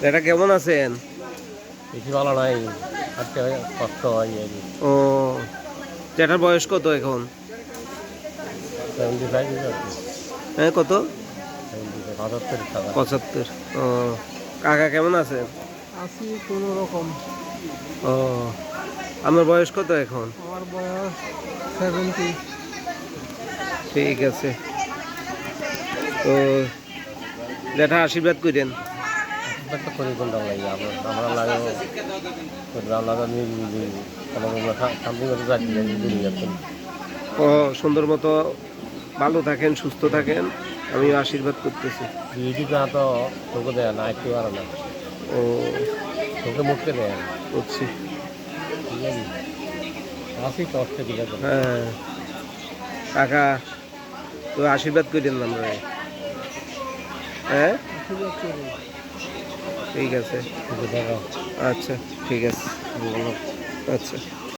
এটা কেমন আছেন? বেশি ভালো নাই, হাঁটতে কষ্ট হয় আর কি। ও, জ্যাঠার বয়স কত এখন? 75 আর কি। হ্যাঁ, কত? 75 টাকা। 75। ও, কাকা কেমন আছেন? আছি কোনো রকম। ও, আমার বয়স কত এখন? আমার বয়স 70। ঠিক আছে। তো জ্যাঠা আশীর্বাদ করেন। আশীর্বাদ তো করি কোনটা লাগে আমরা লাগে আমরা শান্তি মতো যাচ্ছি দুনিয়াতে। ও, সুন্দর মতো ভালো থাকেন, সুস্থ থাকেন, আমিও আশীর্বাদ করতেছি। ইউটিউবে তো তোকে দেয় না, একটু আর না, ও, তোকে মুখকে দেয় না। বুঝছি। ঠিক আছে, আসি কষ্টে ঠিক আছে। হ্যাঁ কাকা, তো আশীর্বাদ করেন আমরা। হ্যাঁ, আশীর্বাদ করি। ঠিক আছে। ঠিক আছে। আচ্ছা, ঠিক আছে। আচ্ছা।